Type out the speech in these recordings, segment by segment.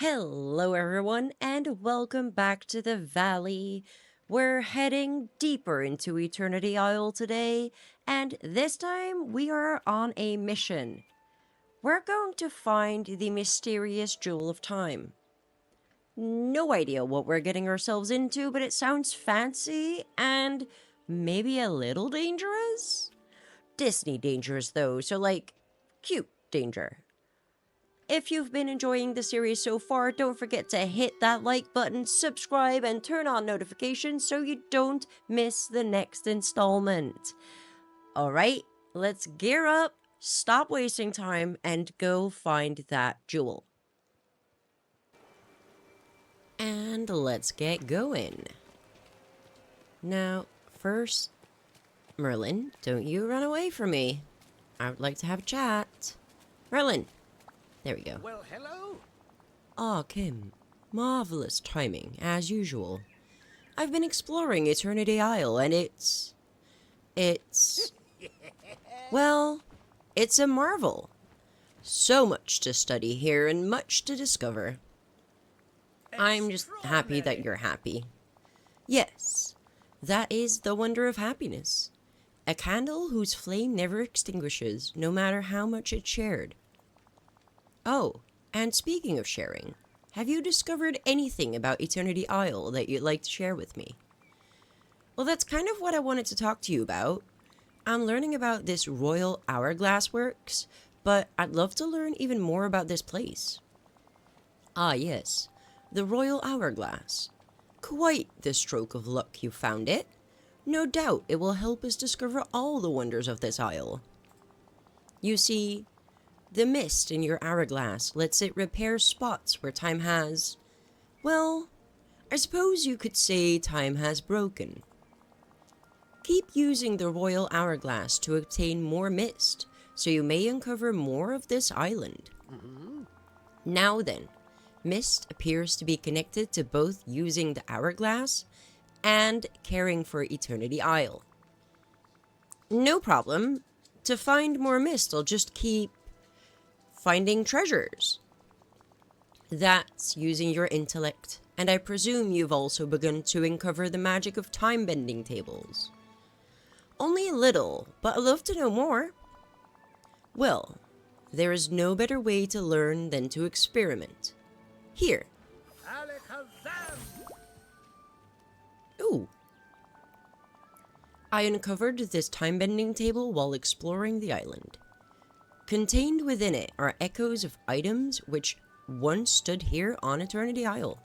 Hello, everyone, and welcome back to the valley. We're heading deeper into Eternity Isle today, and this time we are on a mission. We're going to find the mysterious Jewel of Time. No idea what we're getting ourselves into, but it sounds fancy and maybe a little dangerous? Disney dangerous, though, so like cute danger. If you've been enjoying the series so far, don't forget to hit that like button, subscribe, and turn on notifications so you don't miss the next installment. Alright, let's gear up, stop wasting time, and go find that jewel. And let's get going. Now, first, Merlin, don't you run away from me. I would like to have a chat. Merlin! There we go. Well, hello. Ah, Kim. Marvelous timing, as usual. I've been exploring Eternity Isle, and it's... well, it's a marvel. So much to study here and much to discover. I'm just happy that you're happy. Yes, that is the wonder of happiness. A candle whose flame never extinguishes, no matter how much it's shared. Oh, and speaking of sharing, have you discovered anything about Eternity Isle that you'd like to share with me? Well, that's kind of what I wanted to talk to you about. I'm learning about this Royal Hourglass Works, but I'd love to learn even more about this place. Ah, yes, the Royal Hourglass. Quite the stroke of luck you found it. No doubt it will help us discover all the wonders of this isle. You see, the mist in your hourglass lets it repair spots where time has... well, I suppose you could say time has broken. Keep using the Royal Hourglass to obtain more mist, so you may uncover more of this island. Now then, mist appears to be connected to both using the hourglass and caring for Eternity Isle. No problem. To find more mist, I'll just keep finding treasures. That's using your intellect, and I presume you've also begun to uncover the magic of time-bending tables. Only a little, but I'd love to know more. Well, there is no better way to learn than to experiment. Here. Ooh. I uncovered this time-bending table while exploring the island. Contained within it are echoes of items which once stood here on Eternity Isle.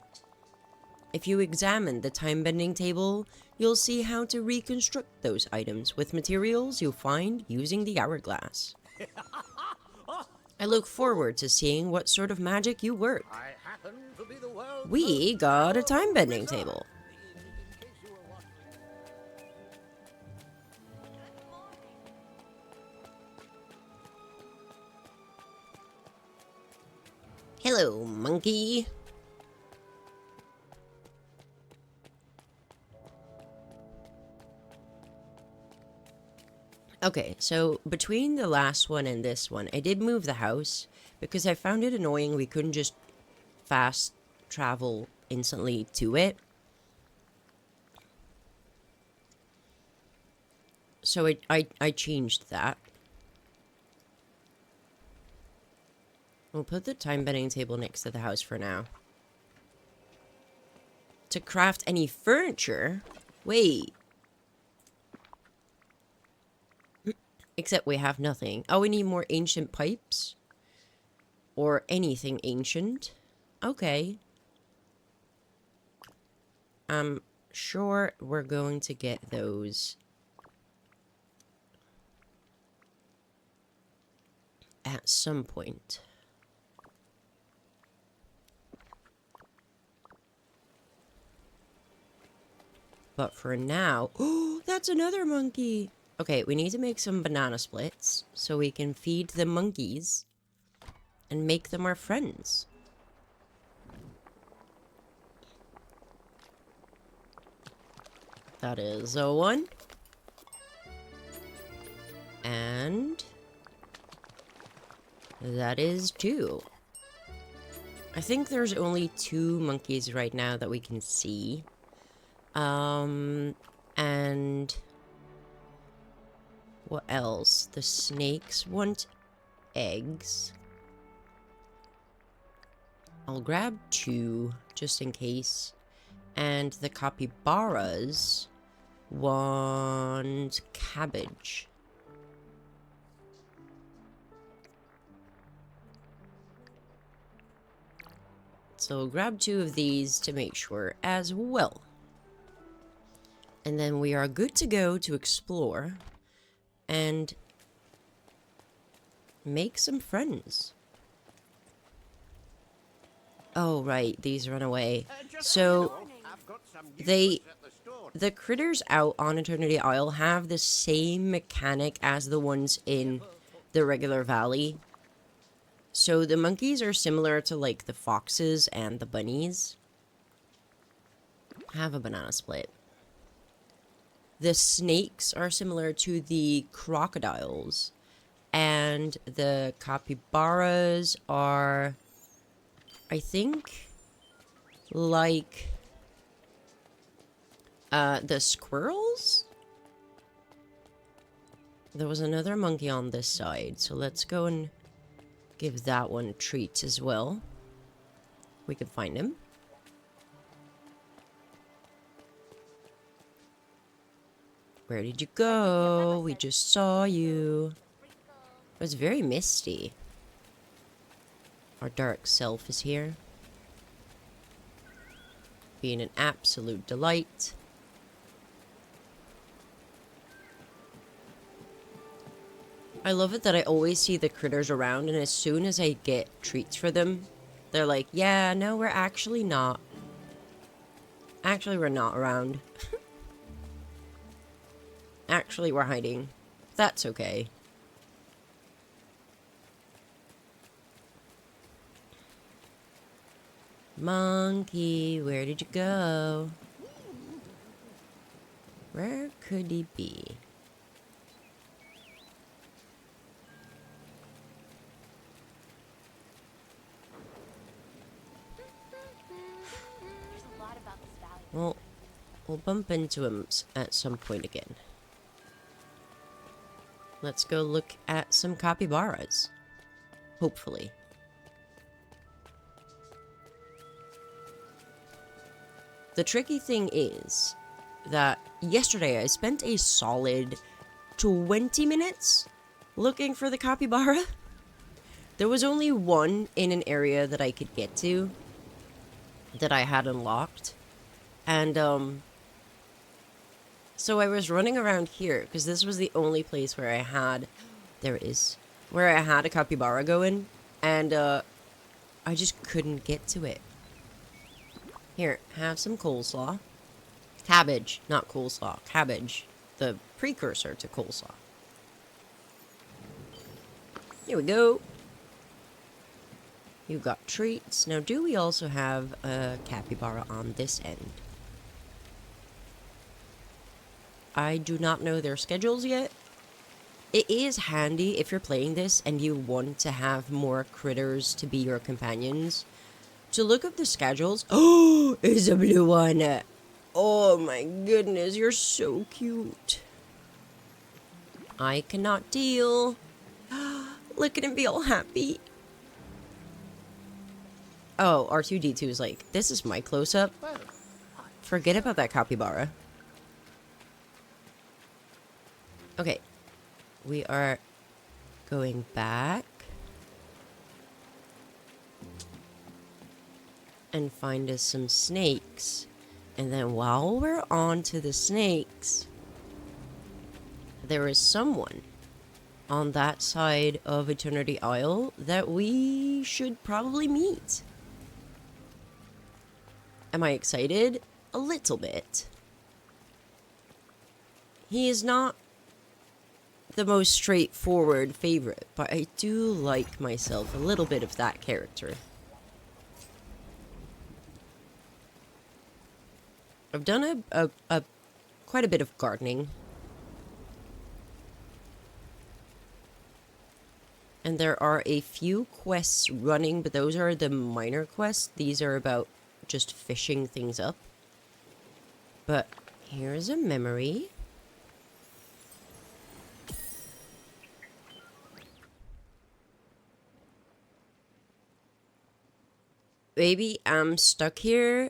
If you examine the time-bending table, you'll see how to reconstruct those items with materials you'll find using the hourglass. I look forward to seeing what sort of magic you work. We got a time-bending table. Hello, monkey. Okay, so between the last one and this one, I did move the house because I found it annoying we couldn't just fast travel instantly to it. So I changed that. We'll put the time-bending table next to the house for now. To craft any furniture? Wait. Except we have nothing. Oh, we need more ancient pipes? Or anything ancient? Okay. I'm sure we're going to get those at some point. But for now... oh, that's another monkey! Okay, we need to make some banana splits so we can feed the monkeys and make them our friends. That is a 1. And that is 2. I think there's only 2 monkeys right now that we can see. And what else? The snakes want eggs. I'll grab 2 just in case. And the capybaras want cabbage. So we'll grab 2 of these to make sure as well. And then we are good to go to explore and make some friends. Oh, right, these run away. So the critters out on Eternity Isle have the same mechanic as the ones in the regular valley. So the monkeys are similar to like the foxes and the bunnies. Have a banana split. The snakes are similar to the crocodiles. And the capybaras are, I think, like the squirrels? There was another monkey on this side, so let's go and give that one a treat as well. We can find him. Where did you go? We just saw you. It was very misty. Our dark self is here. Being an absolute delight. I love it that I always see the critters around, and as soon as I get treats for them, they're like, yeah, no, we're actually not. Actually, we're not around. Actually, we're hiding. That's okay. Monkey, where did you go? Where could he be? Well, we'll bump into him at some point again. Let's go look at some capybaras. Hopefully. The tricky thing is that yesterday I spent a solid 20 minutes looking for the capybara. There was only one in an area that I could get to that I had unlocked. And, so I was running around here because this was the only place where I had, there it is, where I had a capybara going, and, I just couldn't get to it. Here, have some coleslaw. Cabbage, not coleslaw. Cabbage, the precursor to coleslaw. Here we go. You got treats. Now, do we also have a capybara on this end? I do not know their schedules yet. It is handy if you're playing this and you want to have more critters to be your companions, to look up the schedules. Oh, it's a blue one. Oh my goodness, you're so cute. I cannot deal. Look at him be all happy. Oh, R2-D2 is like, this is my close-up. Forget about that capybara. Okay. We are going back. And find us some snakes. And then while we're on to the snakes, there is someone on that side of Eternity Isle that we should probably meet. Am I excited? A little bit. He is not the most straightforward favorite, but I do like myself a little bit of that character. I've done quite a bit of gardening. And there are a few quests running, but those are the minor quests. These are about just fishing things up. But here's a memory. Baby, I'm stuck here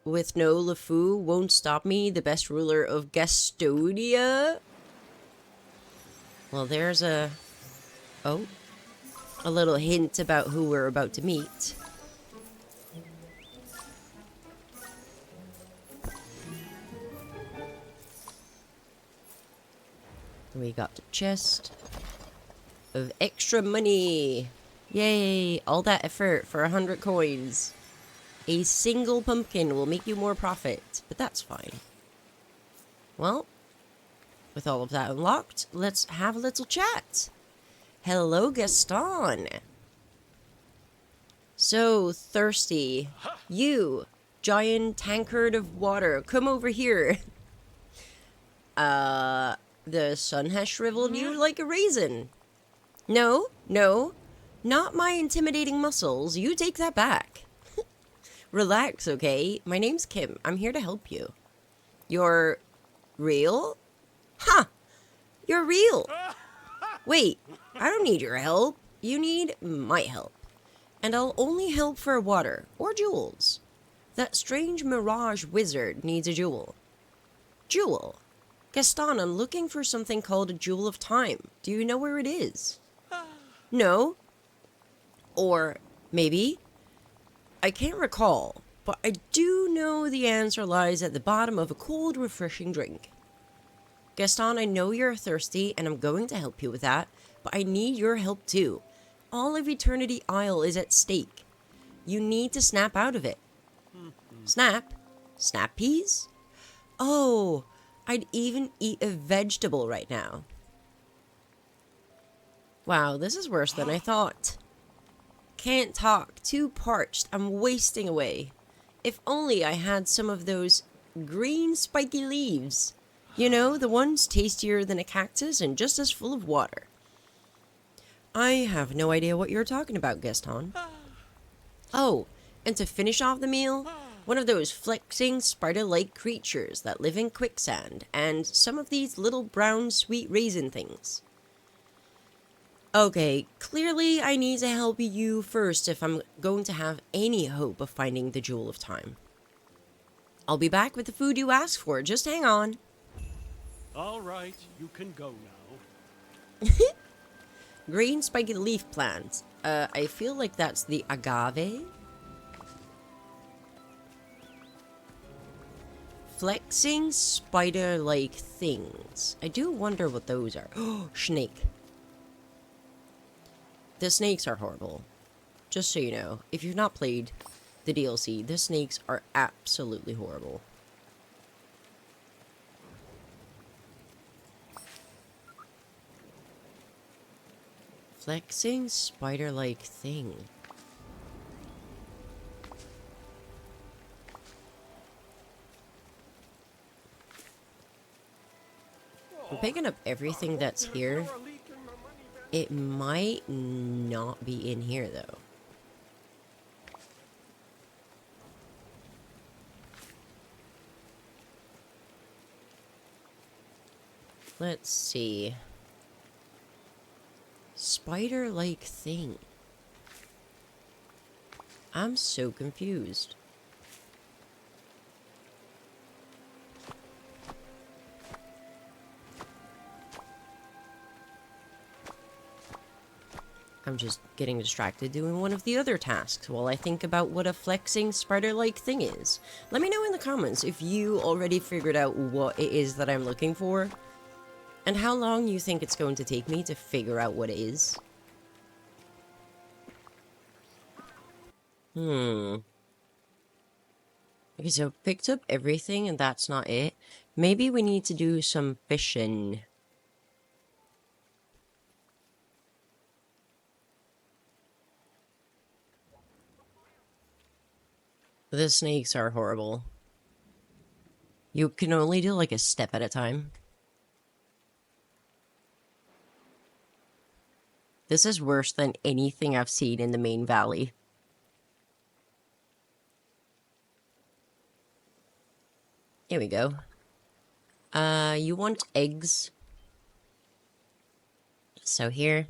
with no LeFou. Won't stop me, the best ruler of Gastonia. Well, there's a little hint about who we're about to meet. We got the chest of extra money. Yay, all that effort for 100 coins. A single pumpkin will make you more profit, but that's fine. Well, with all of that unlocked, let's have a little chat. Hello, Gaston. So thirsty. You, giant tankard of water, come over here. The sun has shriveled you like a raisin. No, not my intimidating muscles. You take that back. Relax, okay? My name's Kim. I'm here to help you. You're real? Ha! You're real. Wait, I don't need your help. You need my help. And I'll only help for water or jewels. That strange mirage wizard needs a jewel. Jewel? Gaston, I'm looking for something called a Jewel of Time. Do you know where it is? No? Or maybe? I can't recall, but I do know the answer lies at the bottom of a cold, refreshing drink. Gaston, I know you're thirsty, and I'm going to help you with that, but I need your help too. All of Eternity Isle is at stake. You need to snap out of it. Snap? Snap peas? Oh, I'd even eat a vegetable right now. Wow, this is worse than I thought. Can't talk, too parched, I'm wasting away. If only I had some of those green spiky leaves. You know, the ones tastier than a cactus and just as full of water. I have no idea what you're talking about, Gaston. Oh, and to finish off the meal, one of those flexing spider-like creatures that live in quicksand, and some of these little brown sweet raisin things. Okay, clearly I need to help you first if I'm going to have any hope of finding the Jewel of Time. I'll be back with the food you asked for, just hang on. All right, you can go now. Green spiky leaf plant. I feel like that's the agave. Flexing spider-like things. I do wonder what those are. Oh, snake. The snakes are horrible. Just so you know, if you've not played the DLC, the snakes are absolutely horrible. Flexing spider-like thing. I'm picking up everything that's here. It might not be in here, though. Let's see. Spider-like thing. I'm so confused. I'm just getting distracted doing one of the other tasks while I think about what a flexing spider-like thing is. Let me know in the comments if you already figured out what it is that I'm looking for, and how long you think it's going to take me to figure out what it is. Okay, so I've picked up everything and that's not it. Maybe we need to do some fishing. The snakes are horrible. You can only do like a step at a time. This is worse than anything I've seen in the main valley. Here we go. You want eggs? So here.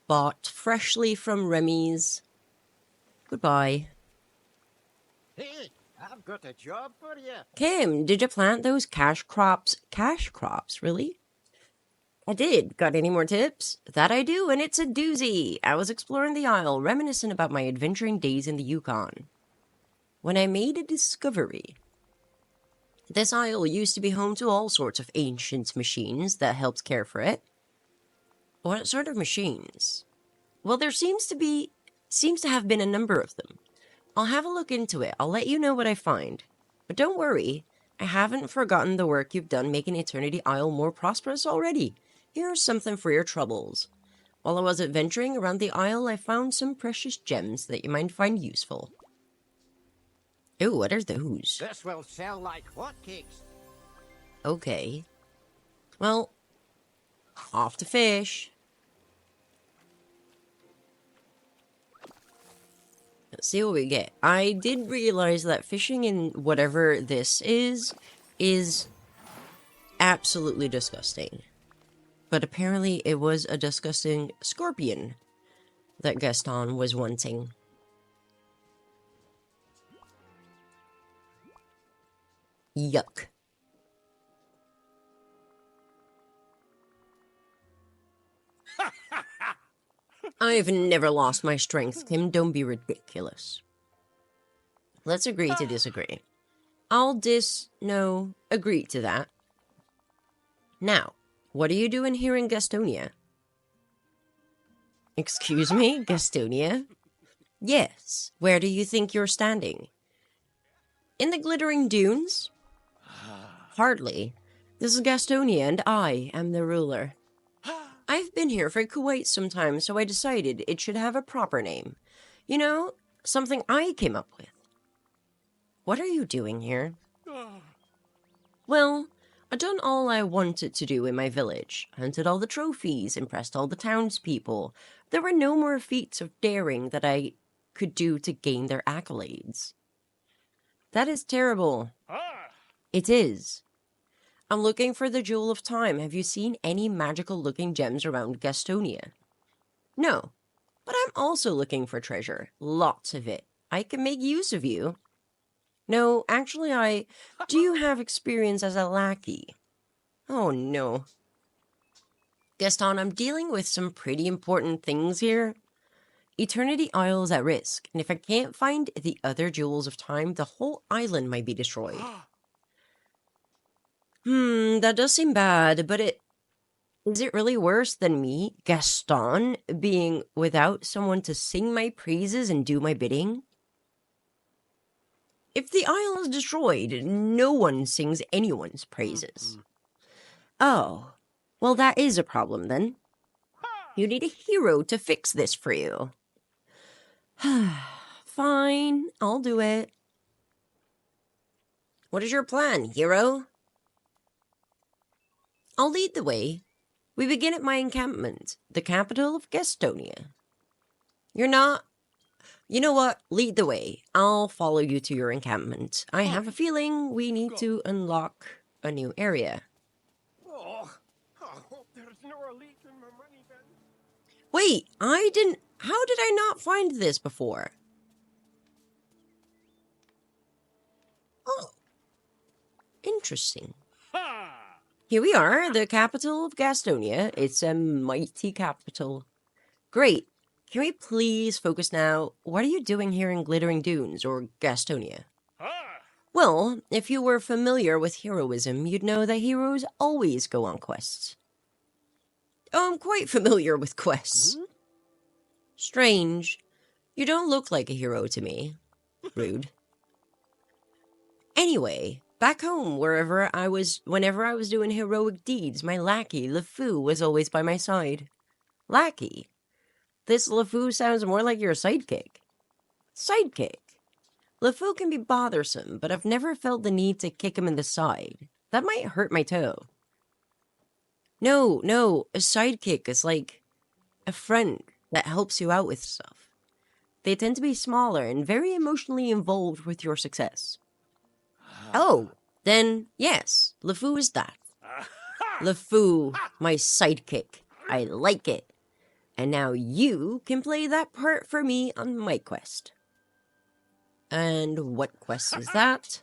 Bought freshly from Remy's. Goodbye. Hey, I've got a job for you. Kim, did you plant those cash crops? Cash crops, really? I did. Got any more tips? That I do, and it's a doozy. I was exploring the Isle, reminiscent about my adventuring days in the Yukon, when I made a discovery. This Isle used to be home to all sorts of ancient machines that helped care for it. What sort of machines? Well, there seems to have been a number of them. I'll have a look into it. I'll let you know what I find. But don't worry, I haven't forgotten the work you've done making Eternity Isle more prosperous already. Here's something for your troubles. While I was adventuring around the Isle, I found some precious gems that you might find useful. Ooh, what are those? This will sell like hotcakes. Okay. Well, off to fish. Let's see what we get. I did realize that fishing in whatever this is absolutely disgusting. But apparently it was a disgusting scorpion that Gaston was wanting. Yuck. I've never lost my strength, Kim. Don't be ridiculous. Let's agree to disagree. Agree to that. Now, what are you doing here in Gastonia? Excuse me, Gastonia? Yes. Where do you think you're standing? In the glittering dunes? Hardly. This is Gastonia, and I am the ruler. I've been here for quite some time, so I decided it should have a proper name. You know, something I came up with. What are you doing here? Well, I done all I wanted to do in my village. Hunted all the trophies, impressed all the townspeople. There were no more feats of daring that I could do to gain their accolades. That is terrible. It is. I'm looking for the Jewel of Time. Have you seen any magical-looking gems around Gastonia? No. But I'm also looking for treasure. Lots of it. I can make use of you. No, actually, do you have experience as a lackey? Oh, no. Gaston, I'm dealing with some pretty important things here. Eternity Isle is at risk, and if I can't find the other Jewels of Time, the whole island might be destroyed. That does seem bad, but is it really worse than me, Gaston, being without someone to sing my praises and do my bidding? If the isle is destroyed, no one sings anyone's praises. Oh, well, that is a problem then. You need a hero to fix this for you. Fine, I'll do it. What is your plan, hero? I'll lead the way. We begin at my encampment, the capital of Gastonia. You're not... You know what? Lead the way. I'll follow you to your encampment. I have a feeling we need to unlock a new area. Oh, I hope there's no leak in my money bin. Wait, how did I not find this before? Oh, interesting. Here we are, the capital of Gastonia. It's a mighty capital. Great. Can we please focus now? What are you doing here in Glittering Dunes, or Gastonia? Well, if you were familiar with heroism, you'd know that heroes always go on quests. Oh, I'm quite familiar with quests. Strange. You don't look like a hero to me. Rude. Anyway, back home, whenever I was doing heroic deeds, my lackey, LeFou, was always by my side. Lackey? This LeFou sounds more like your sidekick. Sidekick? LeFou can be bothersome, but I've never felt the need to kick him in the side. That might hurt my toe. No, no, a sidekick is like a friend that helps you out with stuff. They tend to be smaller and very emotionally involved with your success. Oh, then yes, LeFou is that. LeFou, my sidekick. I like it. And now you can play that part for me on my quest. And what quest is that?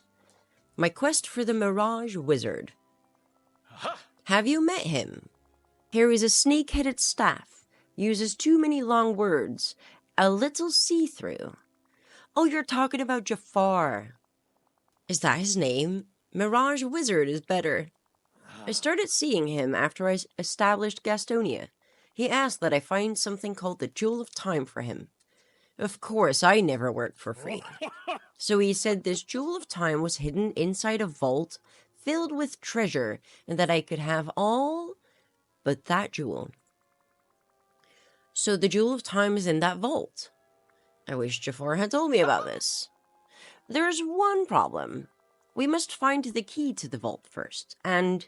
My quest for the Mirage Wizard. Have you met him? Carries a snake-headed staff, uses too many long words, a little see-through. Oh, you're talking about Jafar. Is that his name? Mirage Wizard is better. I started seeing him after I established Gastonia. He asked that I find something called the Jewel of Time for him. Of course, I never worked for free. So he said this Jewel of Time was hidden inside a vault filled with treasure and that I could have all but that jewel. So the Jewel of Time is in that vault. I wish Jafar had told me about this. There's one problem. We must find the key to the vault first, and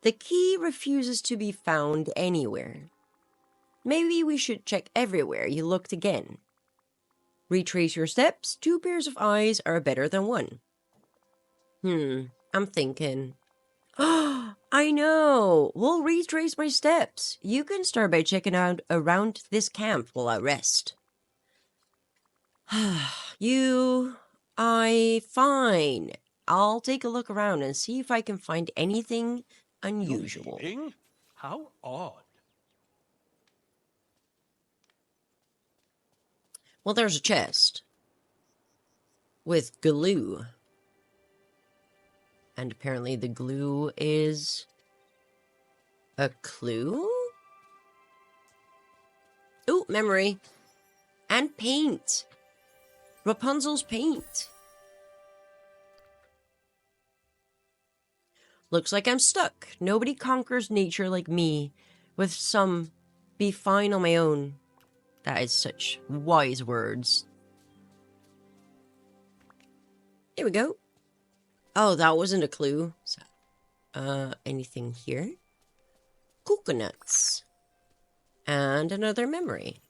the key refuses to be found anywhere. Maybe we should check everywhere you looked again. Retrace your steps. 2 pairs of eyes are better than 1. I'm thinking. I know! We'll retrace my steps. You can start by checking out around this camp while I rest. Fine. I'll take a look around and see if I can find anything unusual. You're leaving? How odd. Well, there's a chest. With glue. And apparently the glue is a clue? Ooh, memory. And paint. Rapunzel's paint. Looks like I'm stuck. Nobody conquers nature like me. With some be fine on my own. That is such wise words. Here we go. Oh, that wasn't a clue. So, anything here? Coconuts. And another memory.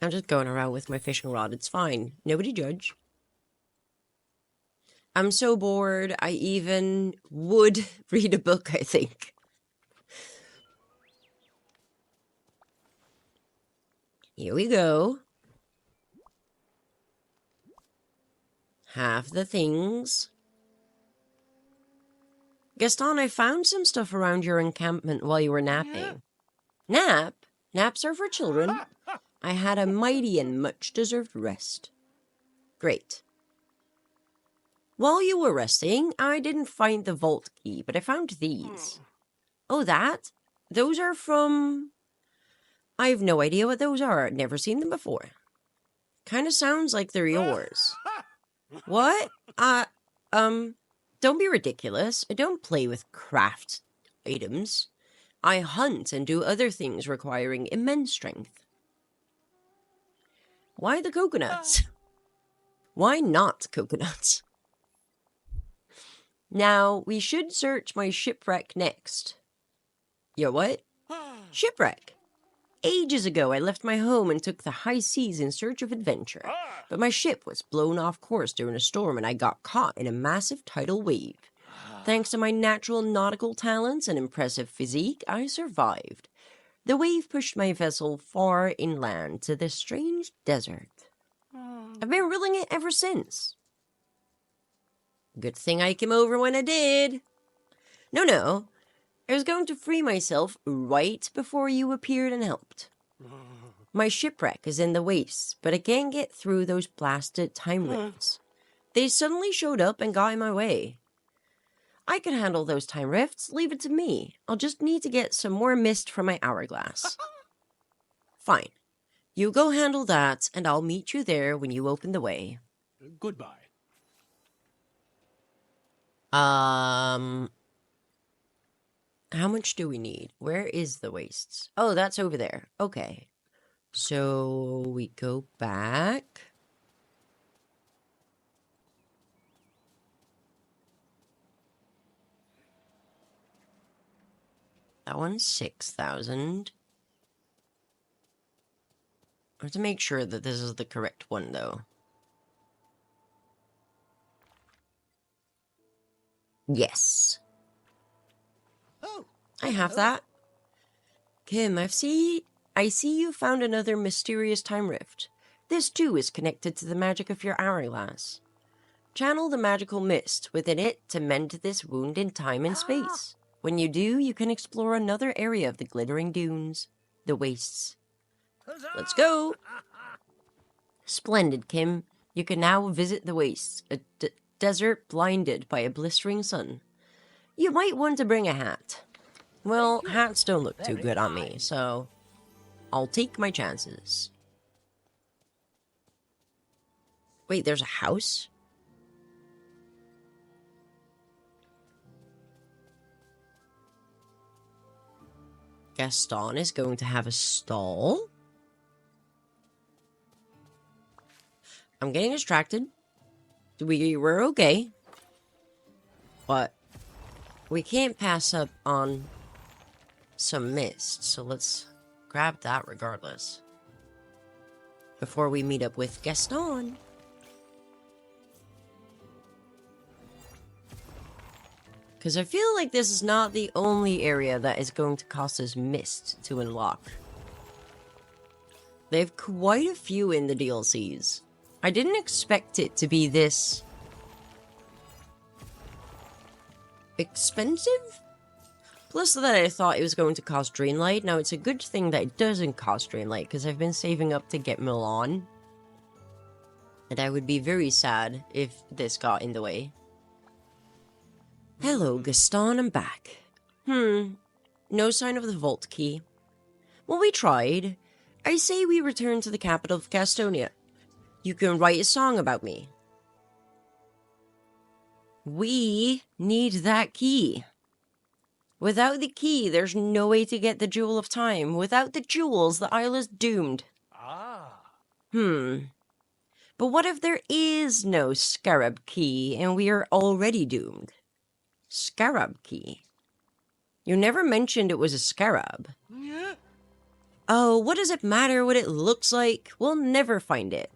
I'm just going around with my fishing rod. It's fine. Nobody judge. I'm so bored, I even would read a book, I think. Here we go. Half the things. Gaston, I found some stuff around your encampment while you were napping. Nap? Naps are for children. I had a mighty and much-deserved rest. Great. While you were resting, I didn't find the vault key, but I found these. Oh, that? Those are from... I have no idea what those are. I've never seen them before. Kind of sounds like they're yours. What? Don't be ridiculous. I don't play with craft items. I hunt and do other things requiring immense strength. Why the coconuts? Why not coconuts? Now, we should search my shipwreck next. Your what? Shipwreck. Ages ago, I left my home and took the high seas in search of adventure. But my ship was blown off course during a storm and I got caught in a massive tidal wave. Thanks to my natural nautical talents and impressive physique, I survived. The wave pushed my vessel far inland to this strange desert. I've been reeling it ever since. Good thing I came over when I did. No. I was going to free myself right before you appeared and helped. My shipwreck is in the wastes, but I can't get through those blasted time rifts. They suddenly showed up and got in my way. I can handle those time rifts. Leave it to me. I'll just need to get some more mist from my hourglass. Fine. You go handle that, and I'll meet you there when you open the way. Goodbye. How much do we need? Where is the wastes? Oh, that's over there. Okay. So we go back. That one's 6,000. I have to make sure that this is the correct one, though. Yes. Oh, I have that. Kim, I see you found another mysterious time rift. This, too, is connected to the magic of your hourglass. Channel the magical mist within it to mend this wound in time and space. When you do, you can explore another area of the glittering dunes, the wastes. Let's go! Splendid, Kim. You can now visit the wastes, a desert blinded by a blistering sun. You might want to bring a hat. Well, hats don't look too good on me, so I'll take my chances. Wait, there's a house? Gaston is going to have a stall? I'm getting distracted. We're okay. But we can't pass up on some mist, so let's grab that regardless. Before we meet up with Gaston. Because I feel like this is not the only area that is going to cost us mist to unlock. They have quite a few in the DLCs. I didn't expect it to be this expensive? Plus that I thought it was going to cost Dreamlight. Now it's a good thing that it doesn't cost Dreamlight, because I've been saving up to get Milan. And I would be very sad if this got in the way. Hello, Gaston, I'm back. No sign of the vault key. Well, we tried. I say we return to the capital of Gastonia. You can write a song about me. We need that key. Without the key, there's no way to get the Jewel of Time. Without the jewels, the isle is doomed. But what if there is no scarab key and we are already doomed? Scarab key? You never mentioned it was a scarab. Oh, what does it matter what it looks like? We'll never find it.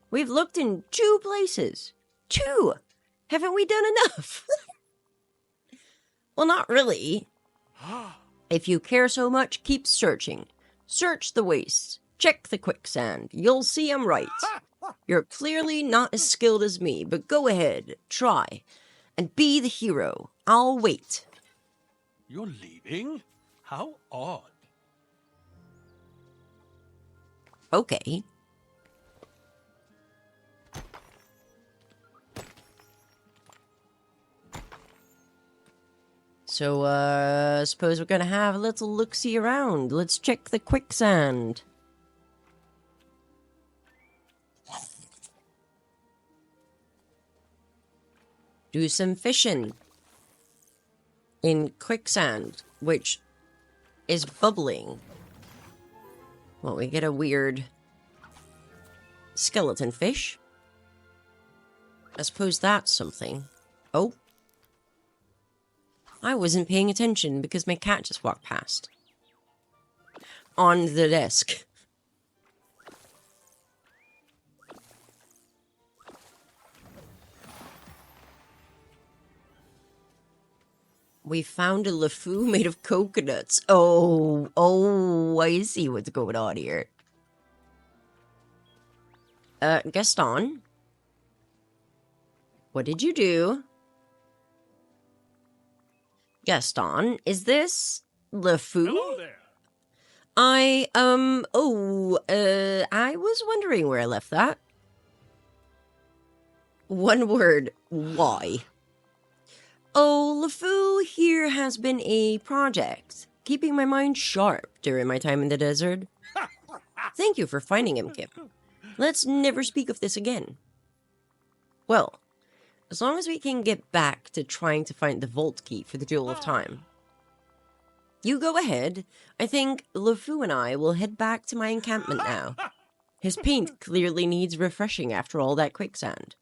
We've looked in 2 places. 2! Haven't we done enough? Well, not really. If you care so much, keep searching. Search the wastes. Check the quicksand. You'll see I'm right. You're clearly not as skilled as me, but go ahead, try. And be the hero. I'll wait. You're leaving? How odd. Okay. So, suppose we're gonna have a little look-see around. Let's check the quicksand. Do some fishing in quicksand, which is bubbling. Well, we get a weird skeleton fish. I suppose that's something. Oh. I wasn't paying attention because my cat just walked past. On the desk. We found a LeFou made of coconuts. Oh, I see what's going on here. Gaston? What did you do? Gaston, is this LeFou? Hello there. I was wondering where I left that. One word, why? Oh, LeFou here has been a project, keeping my mind sharp during my time in the desert. Thank you for finding him, Kim. Let's never speak of this again. Well, as long as we can get back to trying to find the vault key for the Jewel of Time. You go ahead. I think LeFou and I will head back to my encampment now. His paint clearly needs refreshing after all that quicksand.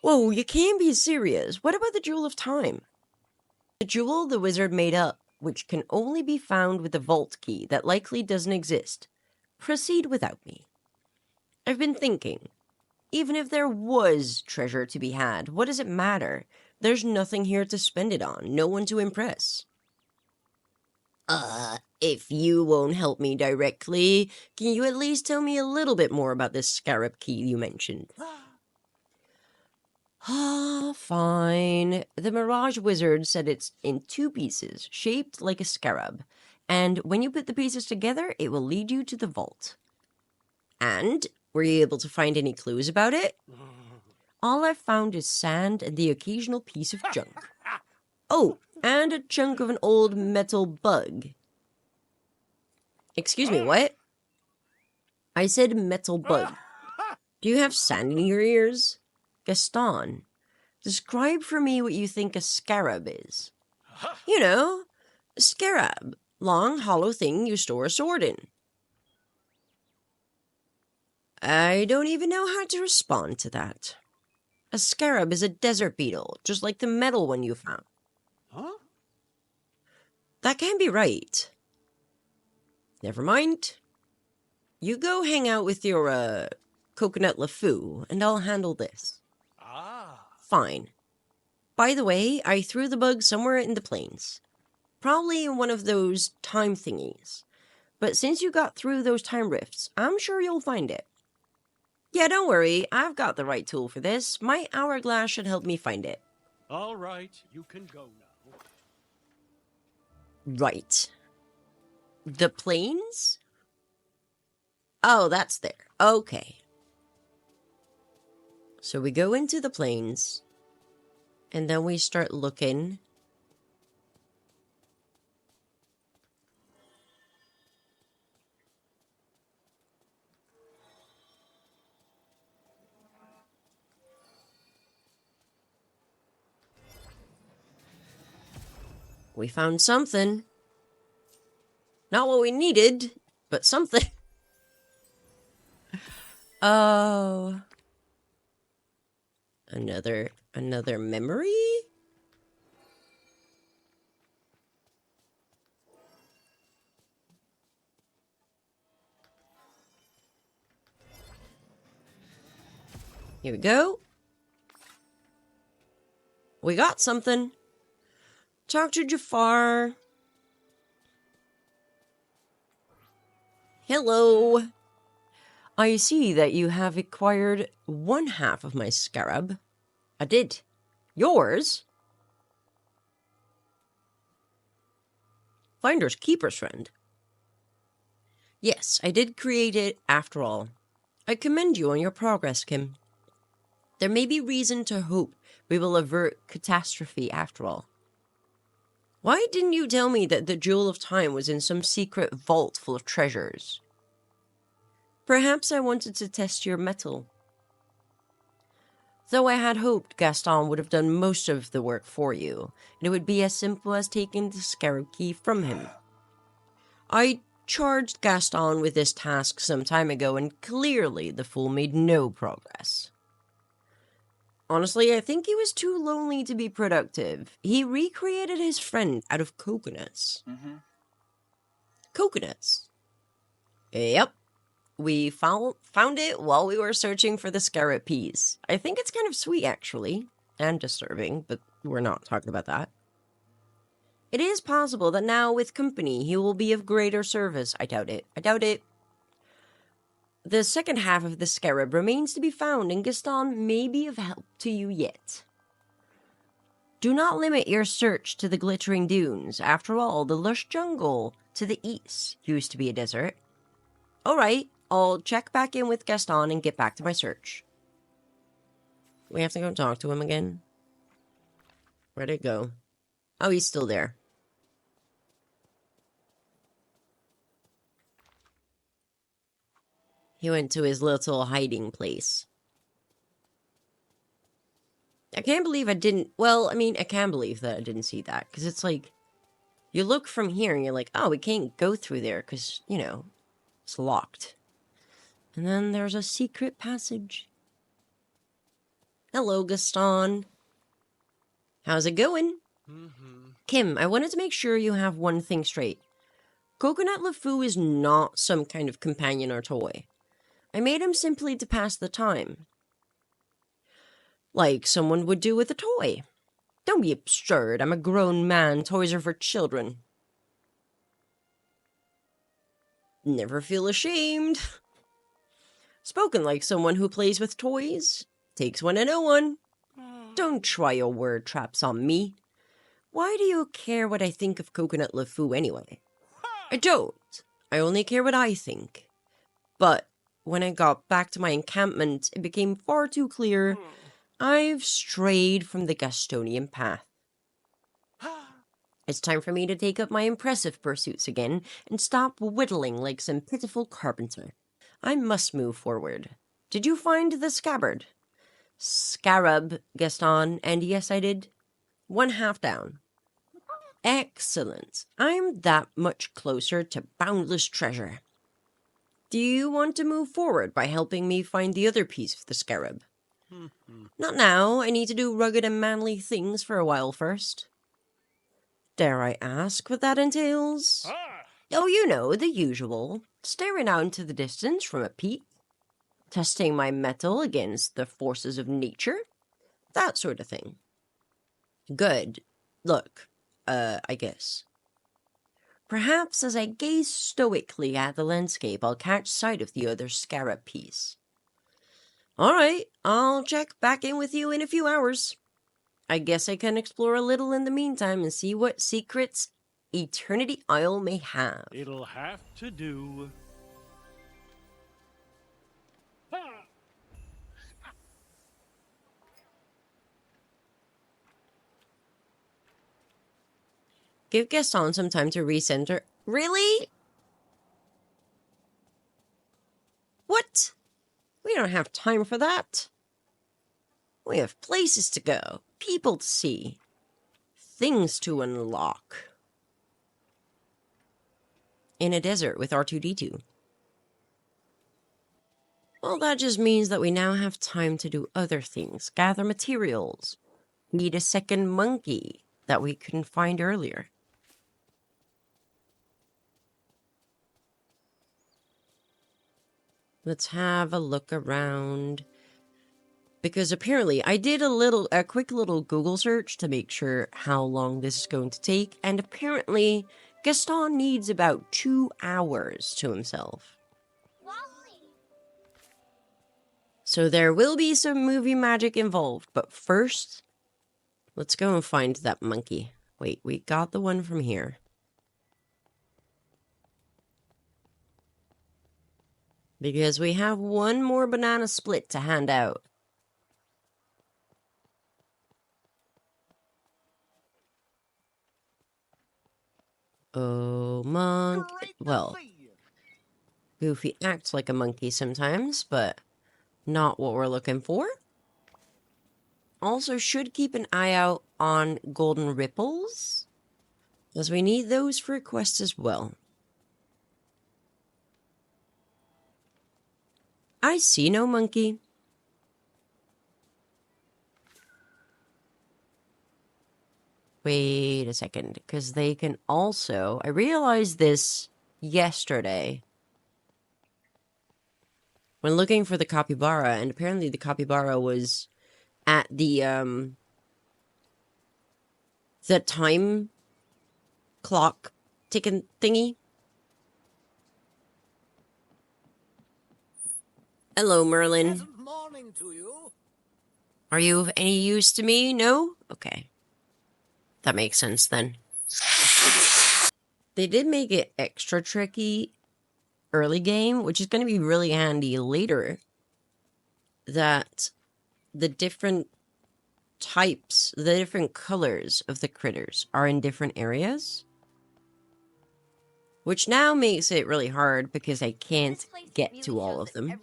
Whoa, you can't be serious. What about the Jewel of Time? The jewel the wizard made up which can only be found with a vault key that likely doesn't exist. Proceed without me. I've been thinking, even if there was treasure to be had, what does it matter? There's nothing here to spend it on, no one to impress. If you won't help me directly, can you at least tell me a little bit more about this scarab key you mentioned? Fine. The Mirage Wizard said it's in 2 pieces, shaped like a scarab, and when you put the pieces together, it will lead you to the vault. And were you able to find any clues about it? All I've found is sand and the occasional piece of junk. Oh, and a chunk of an old metal bug. Excuse me, what? I said metal bug. Do you have sand in your ears? Gaston, describe for me what you think a scarab is. You know, a scarab. Long, hollow thing you store a sword in. I don't even know how to respond to that. A scarab is a desert beetle, just like the metal one you found. Huh? That can't be right. Never mind. You go hang out with your, coconut LeFou, and I'll handle this. Ah. Fine. By the way, I threw the bug somewhere in the plains. Probably in one of those time thingies. But since you got through those time rifts, I'm sure you'll find it. Yeah, don't worry, I've got the right tool for this. My hourglass should help me find it. All right, you can go now. Right. The plains? Oh, that's there. Okay. So we go into the plains, and then we start looking. We found something. Not what we needed, but something. Oh. Another memory? Here we go. We got something. Talk to Jafar. Hello. I see that you have acquired 1/2 of my scarab. I did. Yours? Finder's keeper's friend. Yes, I did create it after all. I commend you on your progress, Kim. There may be reason to hope we will avert catastrophe after all. Why didn't you tell me that the Jewel of Time was in some secret vault full of treasures? Perhaps I wanted to test your mettle. Though I had hoped Gaston would have done most of the work for you, and it would be as simple as taking the scarab key from him. I charged Gaston with this task some time ago, and clearly the fool made no progress. Honestly, I think he was too lonely to be productive. He recreated his friend out of coconuts. Coconuts? Yep. We found it while we were searching for the scarab piece. I think it's kind of sweet, actually. And disturbing, but we're not talking about that. It is possible that now, with company, he will be of greater service. I doubt it. I doubt it. The second half of the scarab remains to be found, and Gaston may be of help to you yet. Do not limit your search to the glittering dunes. After all, the lush jungle to the east used to be a desert. Alright, I'll check back in with Gaston and get back to my search. We have to go talk to him again. Where'd it go? Oh, he's still there. He went to his little hiding place. I can't believe I didn't... Well, I mean, I can believe that I didn't see that. Because it's like... You look from here and you're like, oh, we can't go through there because, you know, it's locked. And then there's a secret passage. Hello, Gaston. How's it going? Kim, I wanted to make sure you have one thing straight. Coconut LeFou is not some kind of companion or toy. I made him simply to pass the time. Like someone would do with a toy. Don't be absurd. I'm a grown man. Toys are for children. Never feel ashamed. Spoken like someone who plays with toys. Takes one to know one. Don't try your word traps on me. Why do you care what I think of Coconut LeFou anyway? I don't. I only care what I think. But when I got back to my encampment, it became far too clear I've strayed from the Gastonian path. It's time for me to take up my impressive pursuits again and stop whittling like some pitiful carpenter. I must move forward. Did you find the scabbard? Scarab, Gaston, and yes, I did. 1/2 down. Excellent. I'm that much closer to boundless treasure. Do you want to move forward by helping me find the other piece of the scarab? Not now. I need to do rugged and manly things for a while first. Dare I ask what that entails? Oh, you know, the usual. Staring out into the distance from a peak. Testing my mettle against the forces of nature. That sort of thing. Good. Look, I guess. Perhaps as I gaze stoically at the landscape, I'll catch sight of the other scarab piece. All right, I'll check back in with you in a few hours. I guess I can explore a little in the meantime and see what secrets Eternity Isle may have. It'll have to do. Give Gaston some time to recenter. Really? What? We don't have time for that. We have places to go, people to see, things to unlock. In a desert with R2-D2. Well, that just means that we now have time to do other things. Gather materials. Meet a second monkey that we couldn't find earlier. Let's have a look around. Because apparently I did a quick little Google search to make sure how long this is going to take. And apparently Gaston needs about 2 hours to himself. So there will be some movie magic involved. But first, let's go and find that monkey. Wait, we got the one from here. Because we have one more banana split to hand out. Oh, monkey. Well, Goofy acts like a monkey sometimes, but not what we're looking for. Also, should keep an eye out on golden ripples, as we need those for quests as well. I see no monkey. Wait a second, because they can also... I realized this yesterday when looking for the capybara, and apparently the capybara was at the time clock ticking thingy. Hello, Merlin. Pleasant morning to you. Are you of any use to me? No? Okay. That makes sense then. They did make it extra tricky early game, which is going to be really handy later. That the different types, the different colors of the critters are in different areas. Which now makes it really hard because I can't get to all of them.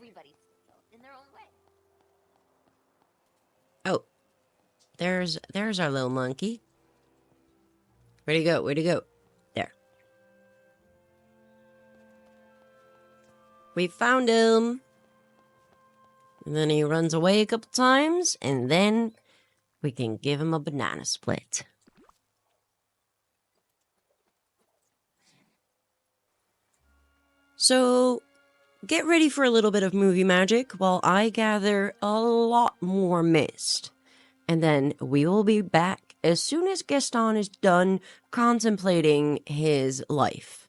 Oh, there's our little monkey. Where'd he go? Where'd he go? There. We found him. And then he runs away a couple times, and then we can give him a banana split. So, get ready for a little bit of movie magic while I gather a lot more mist. And then we will be back as soon as Gaston is done contemplating his life.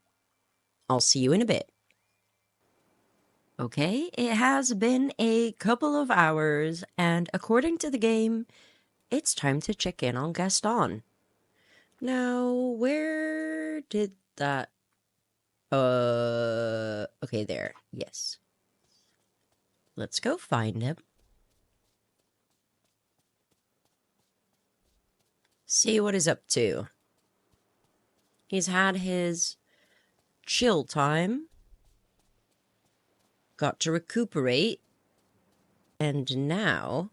I'll see you in a bit. Okay, it has been a couple of hours, and according to the game, it's time to check in on Gaston. Now, where did that... Okay, there. Yes. Let's go find him. See what he's up to. He's had his chill time. Got to recuperate. And now...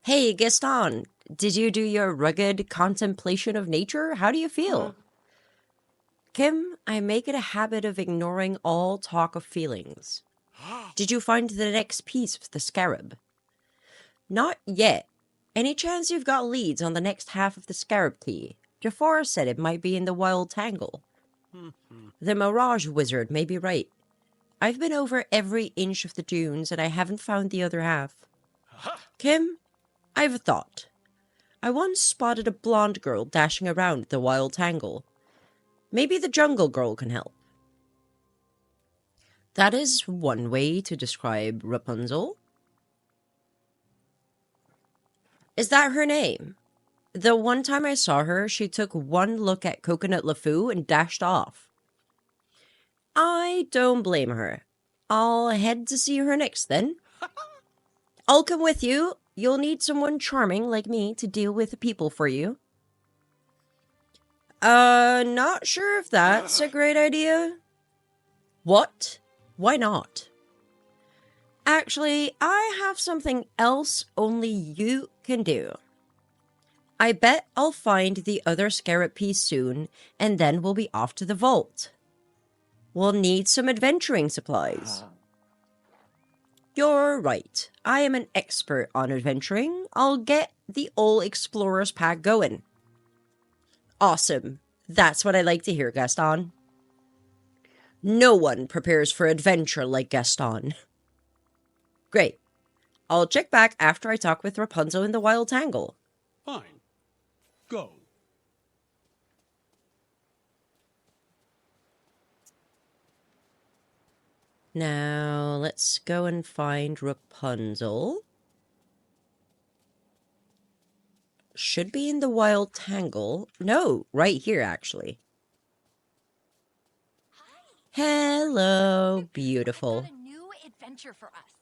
Hey, Gaston! Did you do your rugged contemplation of nature? How do you feel? Kim, I make it a habit of ignoring all talk of feelings. Did you find the next piece of the scarab? Not yet. Any chance you've got leads on the next half of the scarab key? Jafar said it might be in the wild tangle. The Mirage Wizard may be right. I've been over every inch of the dunes and I haven't found the other half. Kim, I've a thought. I once spotted a blonde girl dashing around the wild tangle. Maybe the jungle girl can help. That is one way to describe Rapunzel. Is that her name? The one time I saw her, she took one look at Coconut LeFou and dashed off. I don't blame her. I'll head to see her next then. I'll come with you. You'll need someone charming like me to deal with the people for you. Not sure if that's a great idea. What? Why not? Actually, I have something else only you can do. I bet I'll find the other scarab piece soon, and then we'll be off to the vault. We'll need some adventuring supplies. You're right. I am an expert on adventuring. I'll get the old explorer's pack going. Awesome. That's what I like to hear, Gaston. No one prepares for adventure like Gaston. Great. I'll check back after I talk with Rapunzel in the wild tangle. Fine. Go. Now, let's go and find Rapunzel. Should be in the wild tangle. No, right here, actually. Hello, beautiful. I've got a new adventure for us.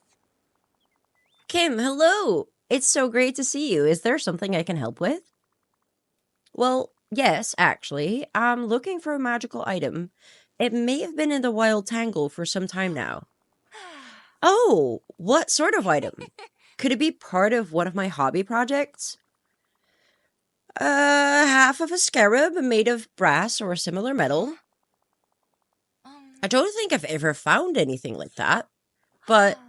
Kim, hello. It's so great to see you. Is there something I can help with? Well, yes, actually. I'm looking for a magical item. It may have been in the wild tangle for some time now. Oh, what sort of item? Could it be part of one of my hobby projects? Half of a scarab made of brass or a similar metal. I don't think I've ever found anything like that. But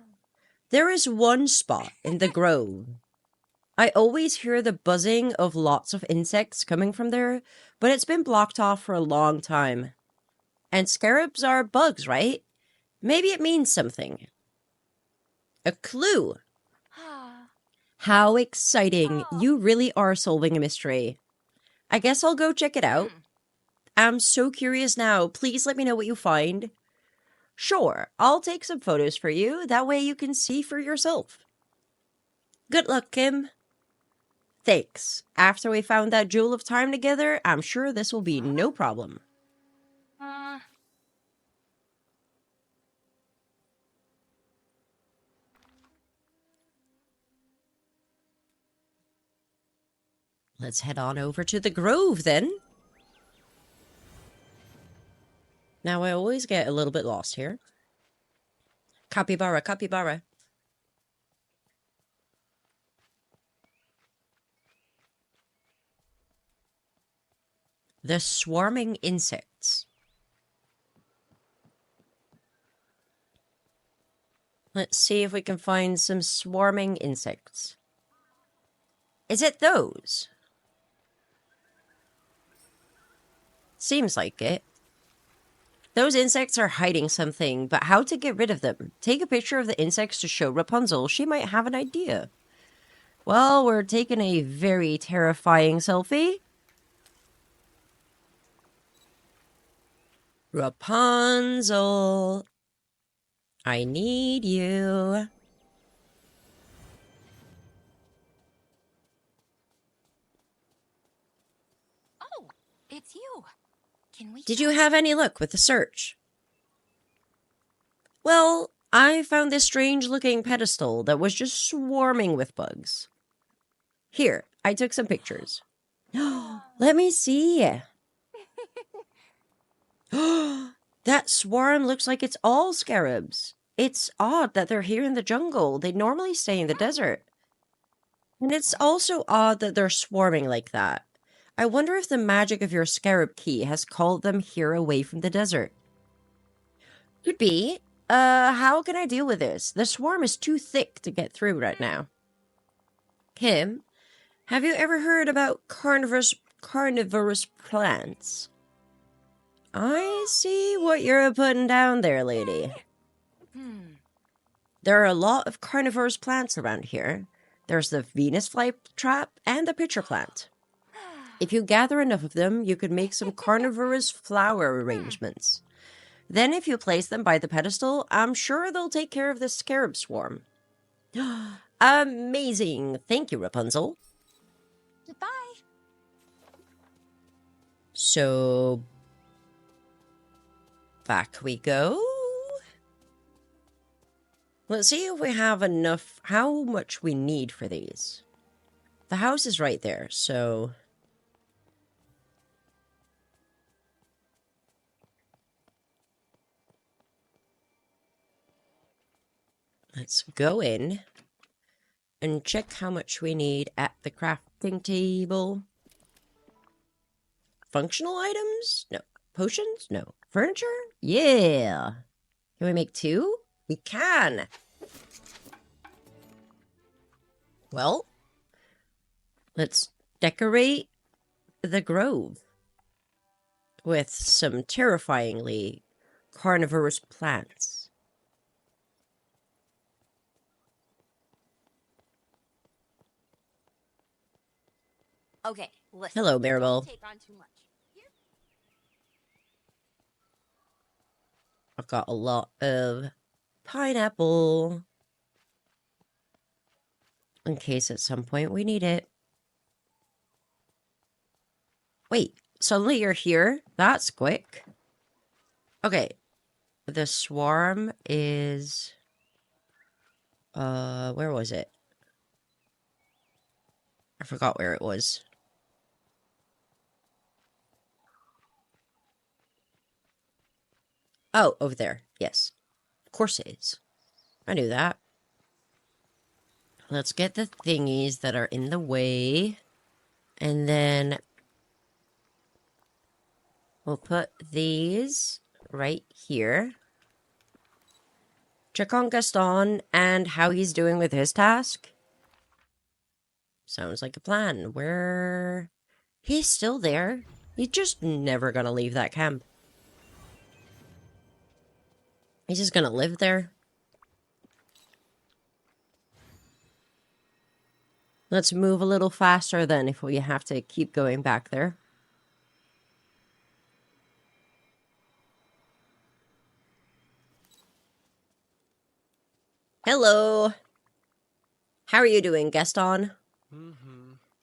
there is one spot in the grove. I always hear the buzzing of lots of insects coming from there, but it's been blocked off for a long time. And scarabs are bugs, right? Maybe it means something. A clue. How exciting. You really are solving a mystery. I guess I'll go check it out. I'm so curious now. Please let me know what you find. Sure, I'll take some photos for you. That way you can see for yourself. Good luck, Kim. Thanks. After we found that jewel of time together, I'm sure this will be no problem. Let's head on over to the grove, then. Now, I always get a little bit lost here. Capybara, capybara. The swarming insects. Let's see if we can find some swarming insects. Is it those? Seems like it. Those insects are hiding something, but how to get rid of them? Take a picture of the insects to show Rapunzel. She might have an idea. Well, we're taking a very terrifying selfie. Rapunzel, I need you. Oh, it's you. Can we Did you have any luck with the search? Well, I found this strange-looking pedestal that was just swarming with bugs. Here, I took some pictures. Let me see. That swarm looks like it's all scarabs. It's odd that they're here in the jungle. They normally stay in the desert. And it's also odd that they're swarming like that. I wonder if the magic of your scarab key has called them here away from the desert. Could be. How can I deal with this? The swarm is too thick to get through right now. Kim, have you ever heard about carnivorous plants? I see what you're putting down there, lady. There are a lot of carnivorous plants around here. There's the Venus flytrap and the pitcher plant. If you gather enough of them, you could make some carnivorous flower arrangements. Then if you place them by the pedestal, I'm sure they'll take care of the scarab swarm. Amazing! Thank you, Rapunzel. Goodbye. So, back we go. Let's see if we have enough, how much we need for these. The house is right there, so... let's go in and check how much we need at the crafting table. Functional items? No. Potions? No. Furniture? Yeah. Can we make 2? We can. Well, let's decorate the grove with some terrifyingly carnivorous plants. Okay, listen. Hello, Maribel. Don't take on too much. I've got a lot of pineapple in case at some point we need it. Wait, suddenly you're here? That's quick. Okay, the swarm is... where was it? I forgot where it was. Oh, over there. Yes. Of course it is. I knew that. Let's get the thingies that are in the way. And then we'll put these right here. Check on Gaston and how he's doing with his task. Sounds like a plan. Where... he's still there. He's just never gonna leave that camp. He's just gonna live there. Let's move a little faster then if we have to keep going back there. Hello. How are you doing, Gaston?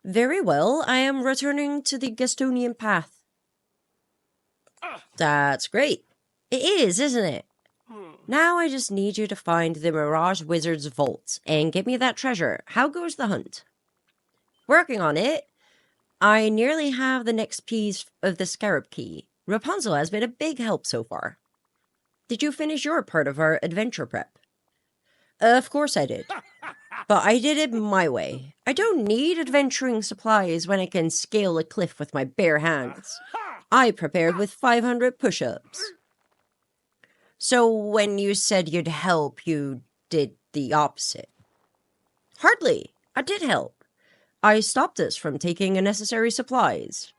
Very well. I am returning to the Gastonian path. That's great. It is, isn't it? Now I just need you to find the Mirage Wizard's vault and get me that treasure. How goes the hunt? Working on it. I nearly have the next piece of the scarab key. Rapunzel has been a big help so far. Did you finish your part of our adventure prep? Of course I did. But I did it my way. I don't need adventuring supplies when I can scale a cliff with my bare hands. I prepared with 500 push-ups. So when you said you'd help, you did the opposite. Hardly. I did help. I stopped us from taking unnecessary supplies.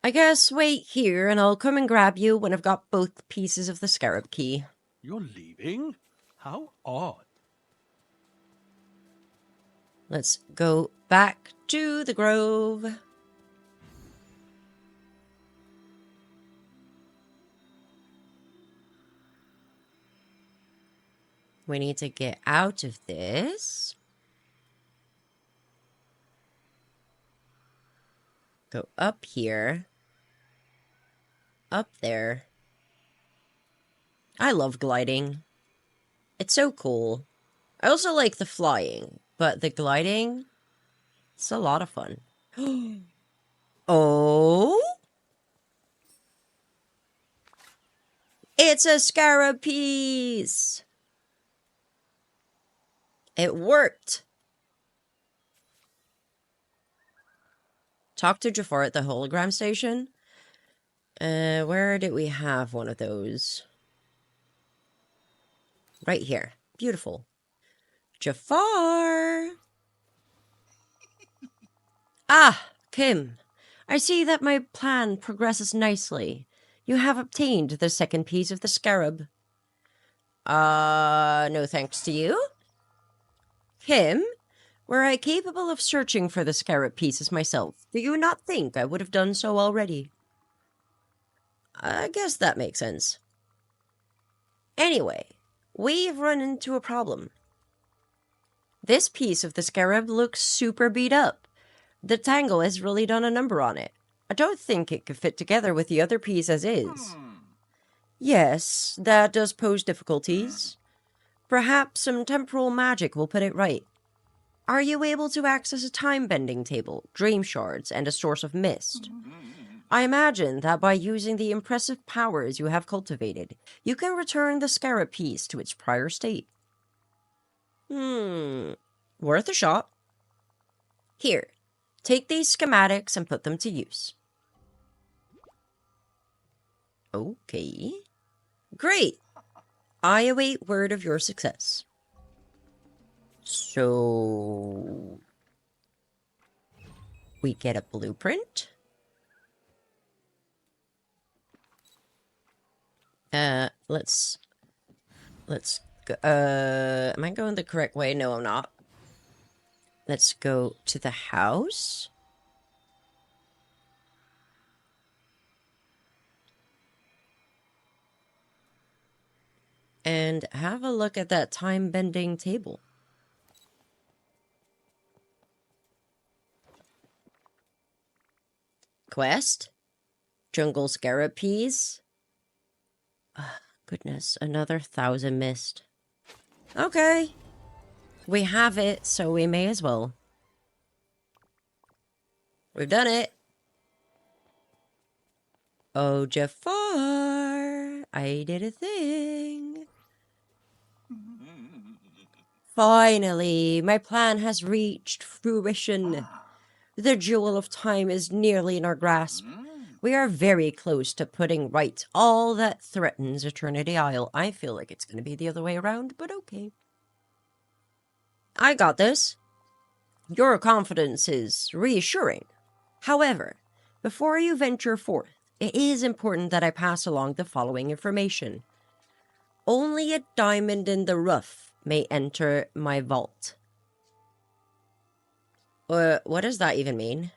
I guess wait here and I'll come and grab you when I've got both pieces of the scarab key. You're leaving? How odd. Let's go back to the grove. We need to get out of this. Go up here. Up there. I love gliding. It's so cool. I also like the flying, but the gliding, it's a lot of fun. Oh? It's a scarab piece! It worked! Talk to Jafar at the hologram station. Where did we have one of those? Right here. Beautiful. Jafar! Ah, Kim. I see that my plan progresses nicely. You have obtained the second piece of the scarab. No thanks to you. Kim, were I capable of searching for the scarab pieces myself, do you not think I would have done so already? I guess that makes sense. Anyway, we've run into a problem. This piece of the scarab looks super beat up. The tangle has really done a number on it. I don't think it could fit together with the other piece as is. Yes, that does pose difficulties. Perhaps some temporal magic will put it right. Are you able to access a time-bending table, dream shards, and a source of mist? I imagine that by using the impressive powers you have cultivated, you can return the scarab piece to its prior state. Worth a shot. Here, take these schematics and put them to use. Okay. Great! I await word of your success. So... we get a blueprint? Let's go, am I going the correct way? No, I'm not. Let's go to the house. And have a look at that time-bending table. Quest? Jungle scarab piece? Goodness, another 1,000 missed. Okay. We have it, so we may as well. We've done it. Oh, Jafar, I did a thing. Finally, my plan has reached fruition. The jewel of time is nearly in our grasp. We are very close to putting right all that threatens Eternity Isle. I feel like it's going to be the other way around, but okay. I got this. Your confidence is reassuring. However, before you venture forth, it is important that I pass along the following information. Only a diamond in the rough may enter my vault. What does that even mean?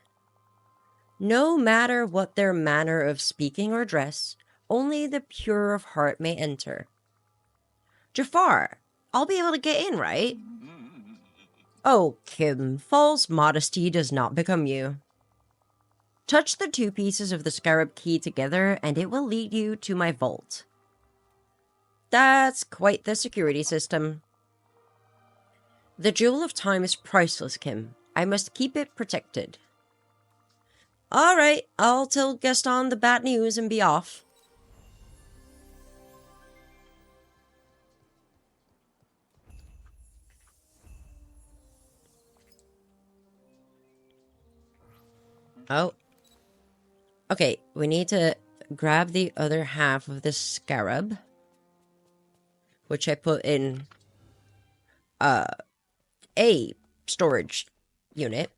No matter what their manner of speaking or dress, only the pure of heart may enter. Jafar, I'll be able to get in, right? Oh, Kim, false modesty does not become you. Touch the two pieces of the scarab key together and it will lead you to my vault. That's quite the security system. The Jewel of Time is priceless, Kim. I must keep it protected. Alright, I'll tell Gaston the bad news and be off. Oh. Okay, we need to grab the other half of the scarab, which I put in a storage unit.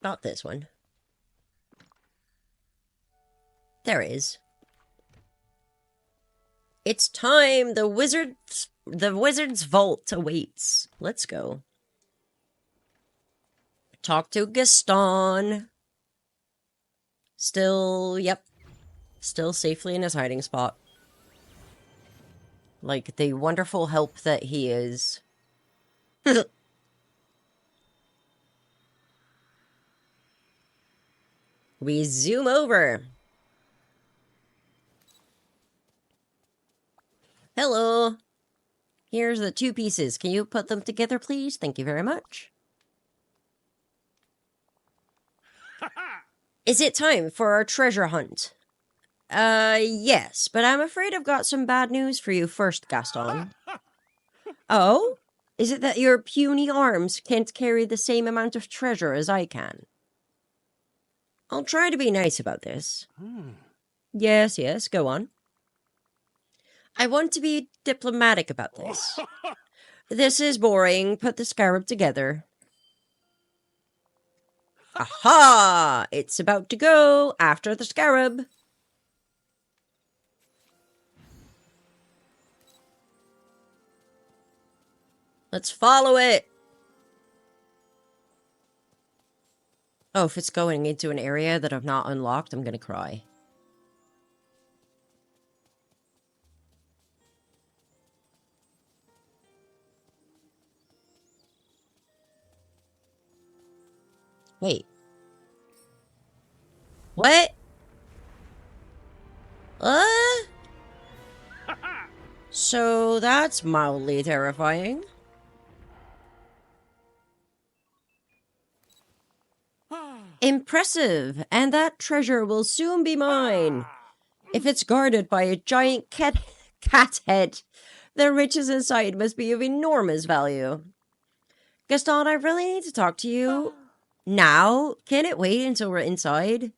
Not this one. There is. It's time! The wizard's vault awaits. Let's go. Talk to Gaston. Still, yep. Still safely in his hiding spot. Like the wonderful help that he is. We zoom over. Hello. Here's the 2 pieces. Can you put them together, please? Thank you very much. Is it time for our treasure hunt? Yes, but I'm afraid I've got some bad news for you first, Gaston. Oh? Is it that your puny arms can't carry the same amount of treasure as I can? I'll try to be nice about this. Yes, go on. I want to be diplomatic about this. This is boring. Put the scarab together. Aha! It's about to go after the scarab. Let's follow it. Oh, if it's going into an area that I've not unlocked, I'm gonna cry. Wait. What? So that's mildly terrifying. Impressive, and that treasure will soon be mine. If it's guarded by a giant cat head, the riches inside must be of enormous value. Gaston, I really need to talk to you. Now? Can it wait until we're inside?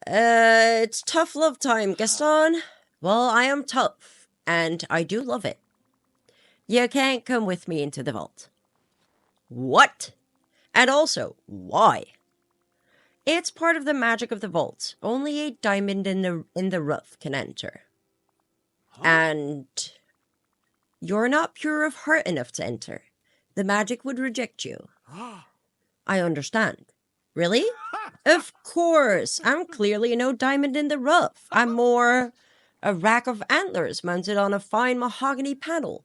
It's tough love time, Gaston. Well, I am tough, and I do love it. You can't come with me into the vault. What? And also, why? It's part of the magic of the vault. Only a diamond in the rough can enter. And you're not pure of heart enough to enter. The magic would reject you. I understand. Really? Of course. I'm clearly no diamond in the rough. I'm more a rack of antlers mounted on a fine mahogany panel.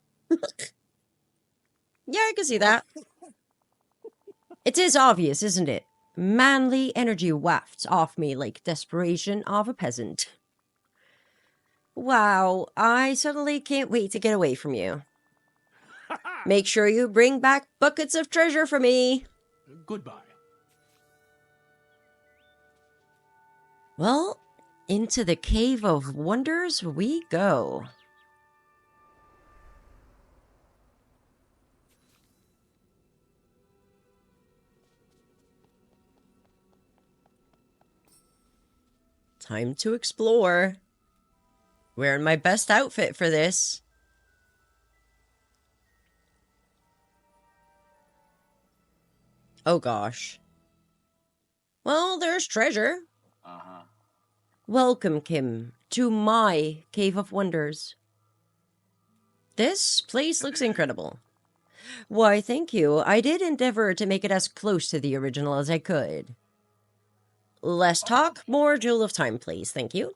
Yeah, I can see that. It is obvious, isn't it? Manly energy wafts off me like desperation of a peasant. Wow, I suddenly can't wait to get away from you. Make sure you bring back buckets of treasure for me. Goodbye. Well, into the Cave of Wonders we go. Time to explore. Wearing my best outfit for this. Oh gosh. Well, there's treasure. Welcome, Kim, to my Cave of Wonders. This place looks incredible. Why, thank you. I did endeavor to make it as close to the original as I could. Less talk, more Jewel of Time, please. Thank you.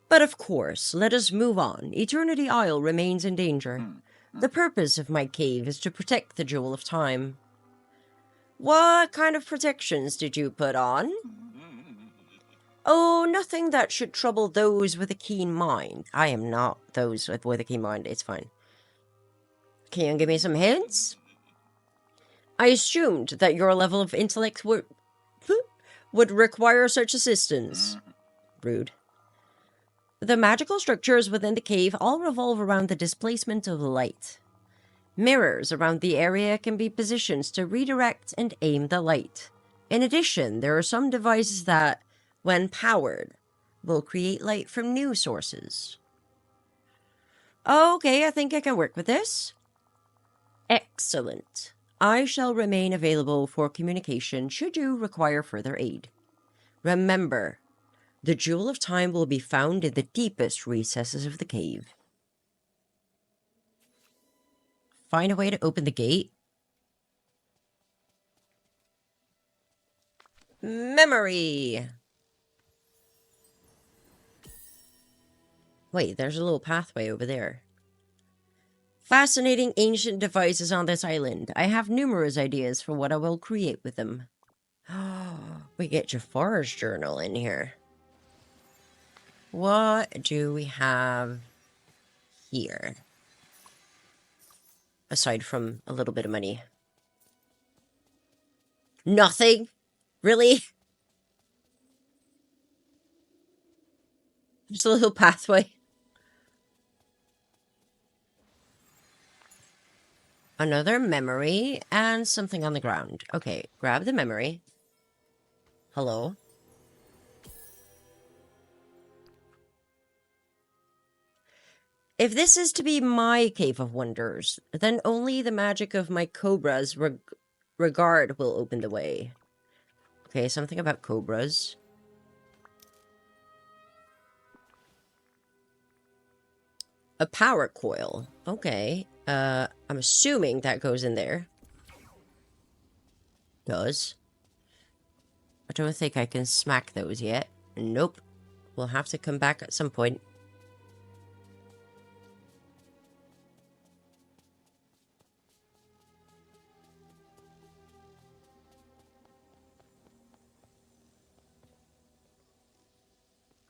But of course, let us move on. Eternity Isle remains in danger. The purpose of my cave is to protect the Jewel of Time. What kind of protections did you put on? Oh, nothing that should trouble those with a keen mind. I am not those with a keen mind. It's fine. Can you give me some hints? I assumed that your level of intellect would require such assistance. Rude. The magical structures within the cave all revolve around the displacement of light. Mirrors around the area can be positioned to redirect and aim the light. In addition, there are some devices that, when powered, will create light from new sources. Okay, I think I can work with this. Excellent. I shall remain available for communication should you require further aid. Remember, the Jewel of Time will be found in the deepest recesses of the cave. Find a way to open the gate. Memory! Wait, there's a little pathway over there. Fascinating ancient devices on this island. I have numerous ideas for what I will create with them. We get Jafar's journal in here. What do we have here? Aside from a little bit of money. Nothing? Really? Just a little pathway. Another memory and something on the ground. Okay, grab the memory. Hello? If this is to be my cave of wonders, then only the magic of my cobra's regard will open the way. Okay, something about cobras. A power coil. Okay. I'm assuming that goes in there. Does. I don't think I can smack those yet. Nope. We'll have to come back at some point.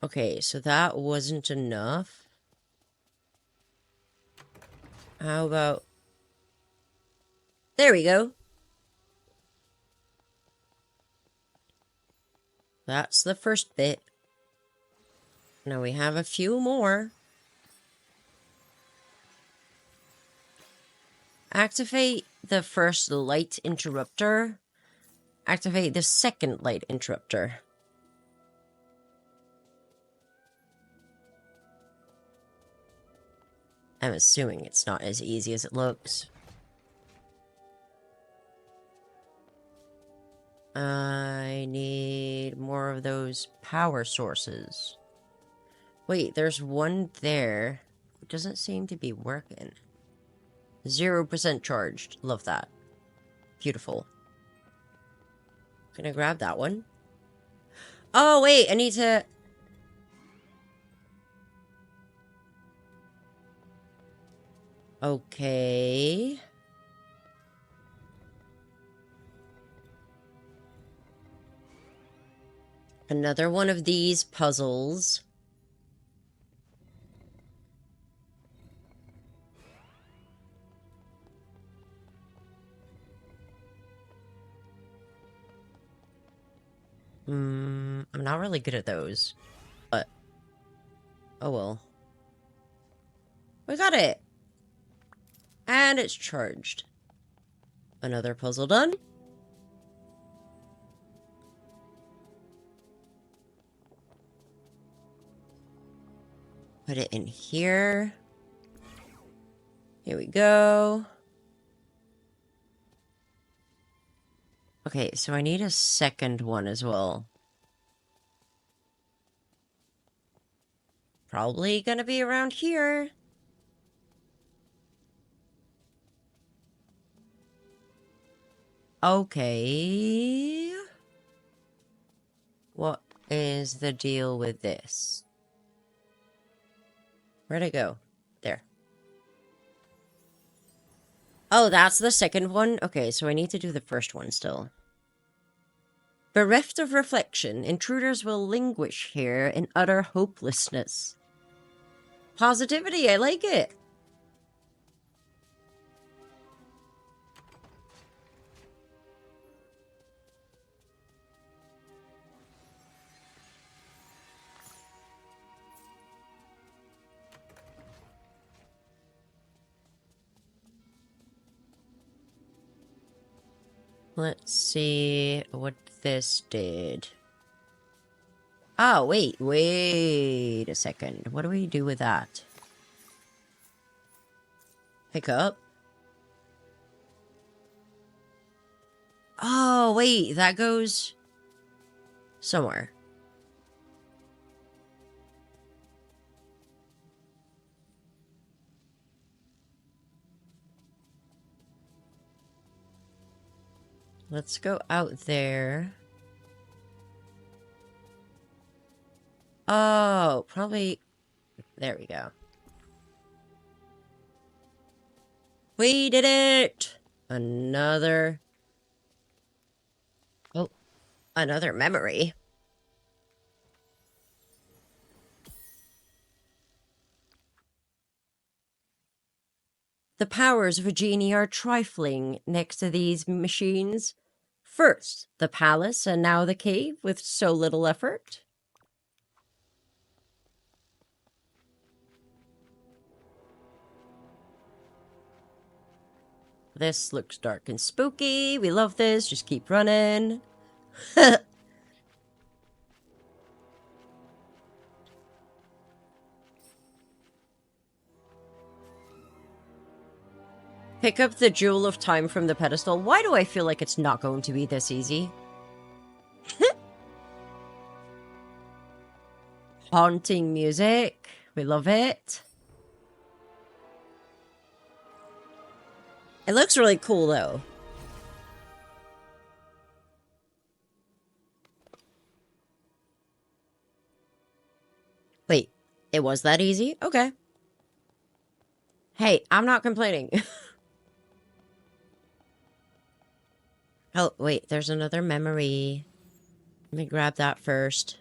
Okay, so that wasn't enough. How about... There we go. That's the first bit. Now we have a few more. Activate the first light interrupter. Activate the second light interrupter. I'm assuming it's not as easy as it looks. I need more of those power sources. Wait, there's one there. It doesn't seem to be working. 0% charged. Love that. Beautiful. Gonna grab that one. Oh, wait, I need to... Okay. Another one of these puzzles. I'm not really good at those. But... oh well. We got it! And it's charged. Another puzzle done. Put it in here. Here we go. Okay, so I need a second one as well. Probably gonna be around here. Okay. What is the deal with this? Where'd it go? There. Oh, that's the second one? Okay, so I need to do the first one still. Bereft of reflection, intruders will languish here in utter hopelessness. Positivity, I like it! Let's see what this did. Oh, wait a second. What do we do with that? Pick up. Oh, wait, that goes somewhere. Let's go out there. Oh, probably... There we go. We did it! Another... Oh, another memory. The powers of a genie are trifling next to these machines. First, the palace, and now the cave, with so little effort. This looks dark and spooky. We love this. Just keep running. Pick up the Jewel of Time from the pedestal. Why do I feel like it's not going to be this easy? Haunting music. We love it. It looks really cool, though. Wait, it was that easy? Okay. Hey, I'm not complaining. Oh, wait, there's another memory. Let me grab that first.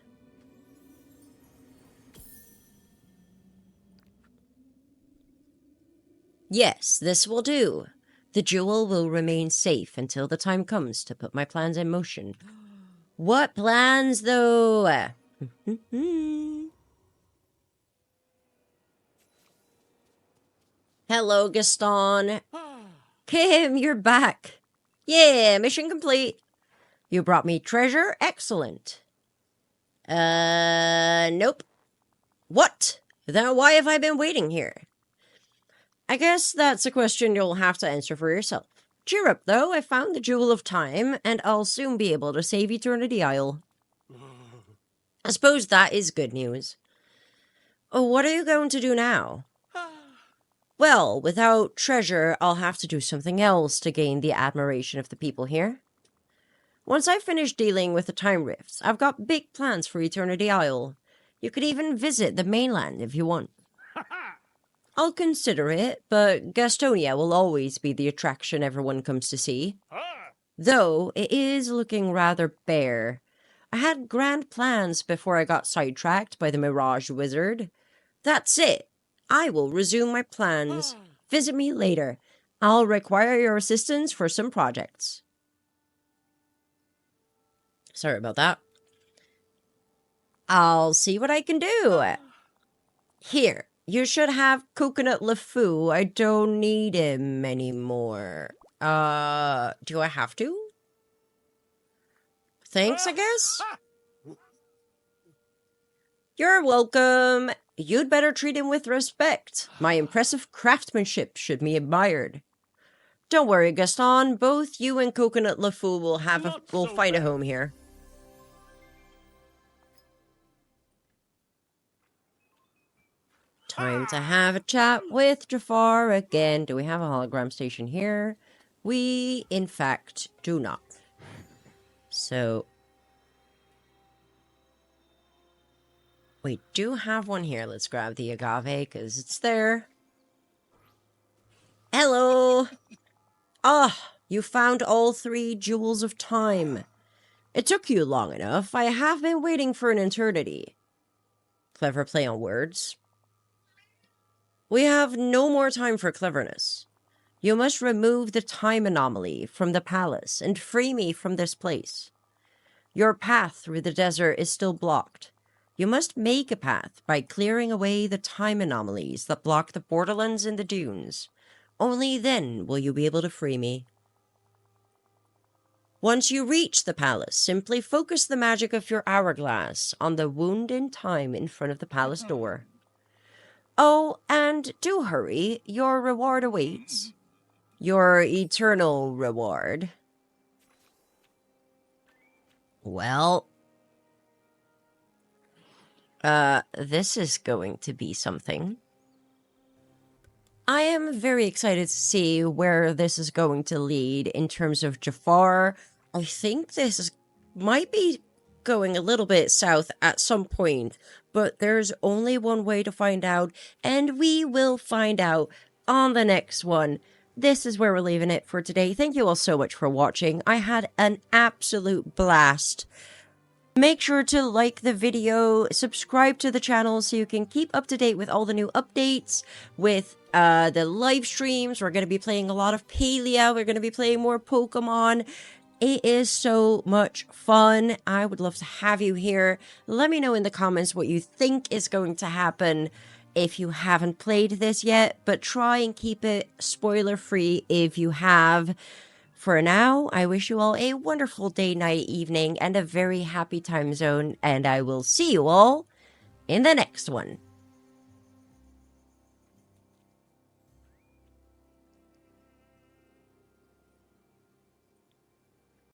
Yes, this will do. The jewel will remain safe until the time comes to put my plans in motion. What plans, though? Hello, Gaston. Kim, you're back. Yeah, mission complete. You brought me treasure? Excellent. Nope. What? Then why have I been waiting here? I guess that's a question you'll have to answer for yourself. Cheer up, though. I found the Jewel of Time, and I'll soon be able to save Eternity Isle. I suppose that is good news. Oh, what are you going to do now? Well, without treasure, I'll have to do something else to gain the admiration of the people here. Once I finish dealing with the time rifts, I've got big plans for Eternity Isle. You could even visit the mainland if you want. I'll consider it, but Gastonia will always be the attraction everyone comes to see. Though, it is looking rather bare. I had grand plans before I got sidetracked by the Mirage Wizard. That's it. I will resume my plans. Visit me later. I'll require your assistance for some projects. Sorry about that. I'll see what I can do. Here, you should have Coconut LeFou. I don't need him anymore. Do I have to? Thanks, I guess? You're welcome. You'd better treat him with respect. My impressive craftsmanship should be admired. Don't worry, Gaston. Both you and Coconut LeFou will find a home here. Time to have a chat with Jafar again. Do we have a hologram station here? We, in fact, do not. So, we do have one here. Let's grab the agave, because it's there. Hello! Ah, you found all 3 jewels of time. It took you long enough. I have been waiting for an eternity. Clever play on words. We have no more time for cleverness. You must remove the time anomaly from the palace and free me from this place. Your path through the desert is still blocked. You must make a path by clearing away the time anomalies that block the borderlands and the dunes. Only then will you be able to free me. Once you reach the palace, simply focus the magic of your hourglass on the wound in time in front of the palace door. Oh, and do hurry. Your reward awaits. Your eternal reward. Well, this is going to be something. I am very excited to see where this is going to lead in terms of Jafar. I think might be going a little bit south at some point, but there's only one way to find out, and we will find out on the next one. This is where we're leaving it for today. Thank you all so much for watching. I had an absolute blast. Make sure to like the video, subscribe to the channel so you can keep up to date with all the new updates, with the live streams. We're going to be playing a lot of Palia. We're going to be playing more Pokemon. It is so much fun. I would love to have you here. Let me know in the comments what you think is going to happen if you haven't played this yet, but try and keep it spoiler-free if you have. For now, I wish you all a wonderful day, night, evening, and a very happy time zone, and I will see you all in the next one.